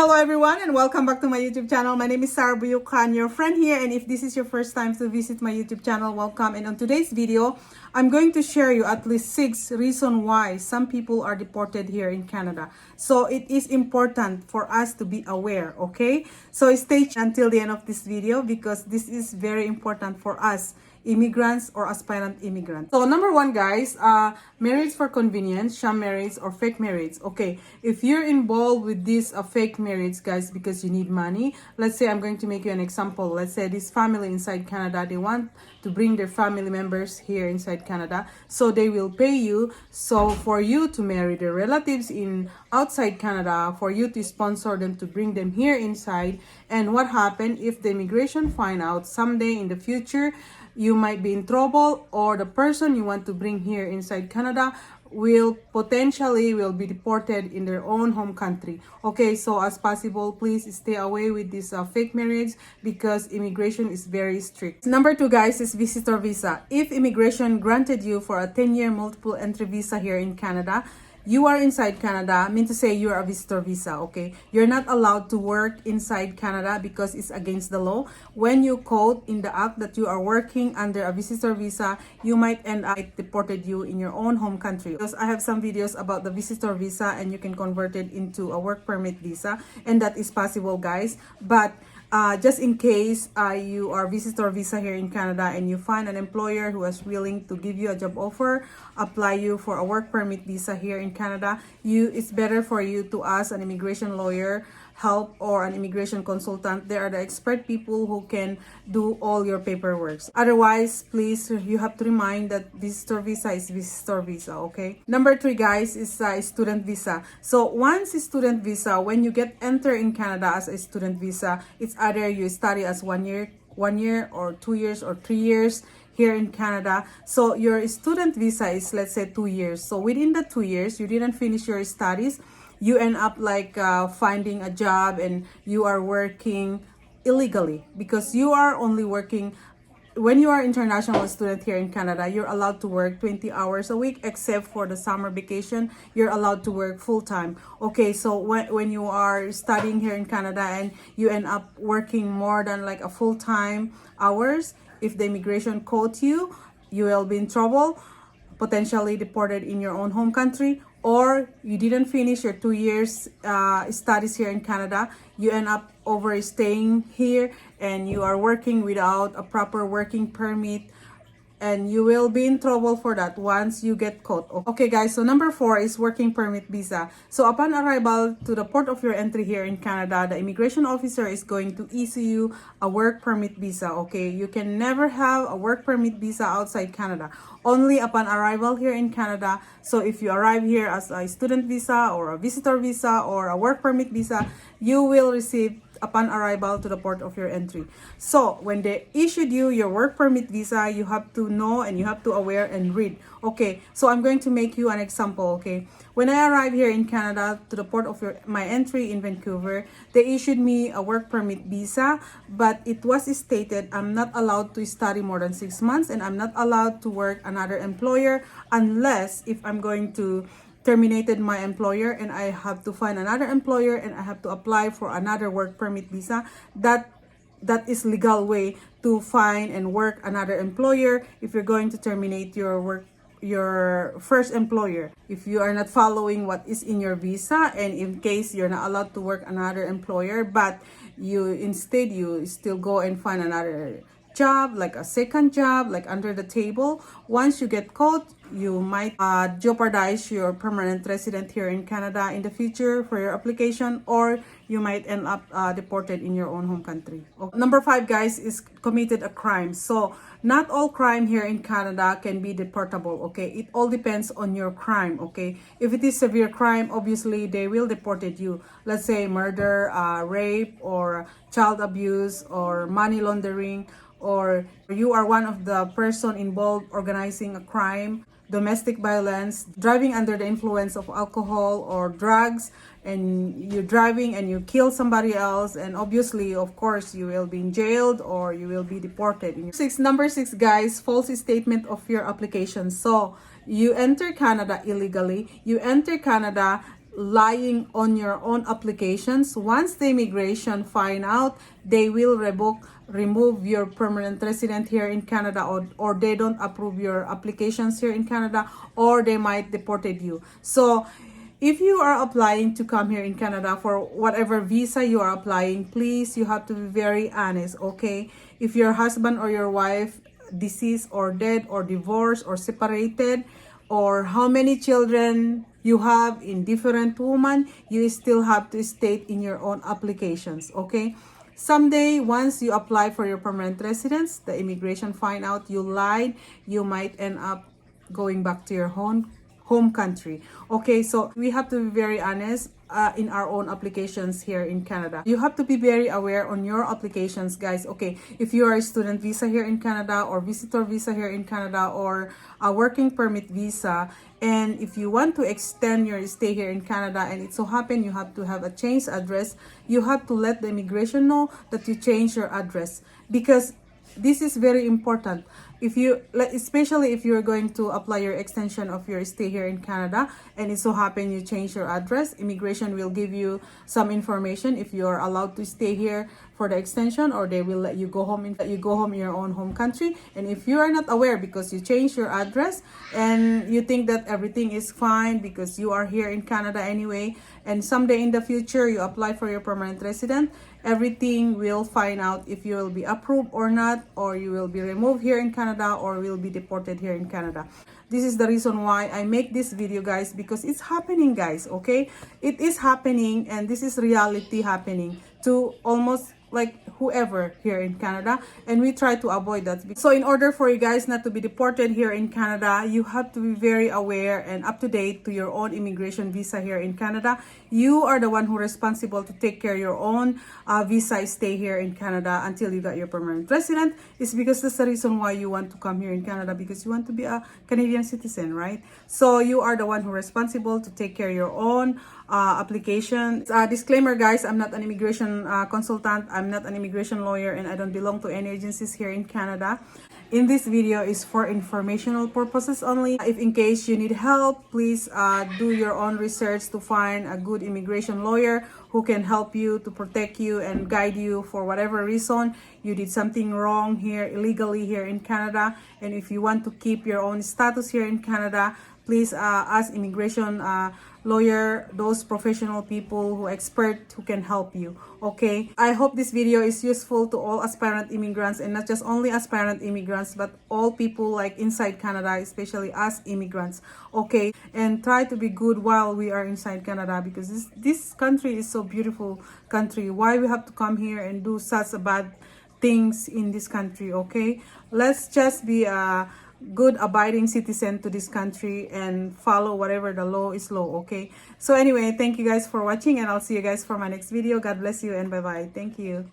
Hello everyone and welcome back to my YouTube channel. My name is Buyucan, your friend here, and if this is your first time to visit my YouTube channel, welcome. And on today's video, I'm going to share you at least 6 reasons why some people are deported here in Canada. So it is important for us to be aware, okay? So stay tuned until the end of this video because this is very important for us immigrants or aspirant immigrants. So number 1, guys, marriage for convenience, sham marriage or fake marriage. Okay, if you're involved with this fake marriage, guys, because you need money, let's say I'm going to make you an example. Let's say this family inside Canada, they want to bring their family members here inside Canada, so they will pay you so for you to marry their relatives in outside Canada, for you to sponsor them to bring them here inside. And what happened if the immigration find out someday in the future you might be in trouble, or the person you want to bring here inside Canada will be deported in their own home country. Okay, so as possible, please stay away with this fake marriage because immigration is very strict. Number 2, guys, is visitor visa. If immigration granted you for a 10-year multiple entry visa here in Canada, you are inside Canada, mean to say you are a visitor visa, okay? You're not allowed to work inside Canada because it's against the law. When you quote in the act that you are working under a visitor visa, you might end up deported you in your own home country. Because I have some videos about the visitor visa and you can convert it into a work permit visa, and that is possible, guys. But just in case you are visitor visa here in Canada and you find an employer who is willing to give you a job offer, apply you for a work permit visa here in Canada, it's better for you to ask an immigration lawyer help or an immigration consultant. They are the expert people who can do all your paperwork. Otherwise, please, you have to remind that visitor visa is visitor visa, okay? Number 3, guys, is student visa. So once student visa, when you get enter in Canada as a student visa, it's either you study as 1 year or 2 years or 3 years here in Canada. So your student visa is, let's say, 2 years. So within the 2 years, you didn't finish your studies, you end up like finding a job and you are working illegally because you are only working. When you are international student here in Canada, you're allowed to work 20 hours a week, except for the summer vacation, you're allowed to work full-time. Okay, so when you are studying here in Canada and you end up working more than like a full-time hours, if the immigration caught you, you will be in trouble, potentially deported in your own home country. Or you didn't finish your 2 years studies here in Canada, you end up overstaying here and you are working without a proper working permit, and you will be in trouble for that once you get caught. Okay, guys, so number 4 is working permit visa. So upon arrival to the port of your entry here in Canada, the immigration officer is going to issue you a work permit visa, okay? You can never have a work permit visa outside Canada, only upon arrival here in Canada. So if you arrive here as a student visa or a visitor visa or a work permit visa, you will receive upon arrival to the port of your entry. So when they issued you your work permit visa, you have to know and you have to aware and read. Okay, so I'm going to make you an example, okay? When I arrived here in Canada to the port of my entry in Vancouver, they issued me a work permit visa, but it was stated I'm not allowed to study more than 6 months and I'm not allowed to work another employer unless if I'm going to terminated my employer and I have to find another employer and I have to apply for another work permit visa. That is legal way to find and work another employer if you're going to terminate your first employer. If you are not following what is in your visa, and in case you're not allowed to work another employer, but you still go and find another job, like a second job, like under the table, once you get caught, you might jeopardize your permanent resident here in Canada in the future for your application, or you might end up deported in your own home country. Okay. Number 5, guys, is committed a crime. So not all crime here in Canada can be deportable, okay? It all depends on your crime, okay? If it is severe crime, obviously they will deported you. Let's say murder, rape, or child abuse, or money laundering, or you are one of the person involved organizing a crime, domestic violence, driving under the influence of alcohol or drugs, and you're driving and you kill somebody else, and obviously, of course, you will be jailed or you will be deported. Number 6, guys, false statement of your application. So you enter Canada illegally, you enter Canada lying on your own applications, once the immigration find out, they will remove your permanent resident here in Canada, or they don't approve your applications here in Canada, or they might deported you. So if you are applying to come here in Canada for whatever visa you are applying, please, you have to be very honest, okay? If your husband or your wife deceased or dead or divorced or separated, or how many children you have in different women, you still have to state in your own applications, okay? Someday, once you apply for your permanent residence, the immigration find out you lied, you might end up going back to your home country. Okay, so we have to be very honest in our own applications here in Canada. You have to be very aware on your applications, guys. Okay, if you are a student visa here in Canada, or visitor visa here in Canada, or a working permit visa, and if you want to extend your stay here in Canada, and it so happen you have to have a changed address, you have to let the immigration know that you change your address, because this is very important. If you, especially if you're going to apply your extension of your stay here in Canada, and it so happen you change your address, immigration will give you some information if you're allowed to stay here for the extension, or they will let you go home in your own home country. And if you are not aware because you changed your address and you think that everything is fine because you are here in Canada anyway, and someday in the future you apply for your permanent resident, everything will find out if you will be approved or not, or you will be removed here in Canada, or will be deported here in Canada. This is the reason why I make this video, guys, because it's happening, guys, okay? It is happening, and this is reality happening to almost like whoever here in Canada, and we try to avoid that. So in order for you guys not to be deported here in Canada, you have to be very aware and up to date to your own immigration visa here in Canada. You are the one who responsible to take care of your own visa stay here in Canada until you got your permanent resident. It's because that's the reason why you want to come here in Canada, because you want to be a Canadian citizen, right? So you are the one who responsible to take care of your own application. Disclaimer, guys, I'm not an immigration consultant, I'm not an immigration lawyer, and I don't belong to any agencies here in Canada. In this video is for informational purposes only. If in case you need help, please do your own research to find a good immigration lawyer who can help you, to protect you and guide you for whatever reason you did something wrong here illegally here in Canada. And if you want to keep your own status here in Canada, please ask immigration lawyer, those professional people who expert who can help you, okay? I hope this video is useful to all aspirant immigrants, and not just only aspirant immigrants, but all people like inside Canada, especially us immigrants, okay? And try to be good while we are inside Canada, because this country is so beautiful country. Why we have to come here and do such bad things in this country, okay? Let's just be a good abiding citizen to this country and follow whatever the law is law, okay? So anyway, thank you guys for watching, and I'll see you guys for my next video. God bless you, and bye bye. Thank you.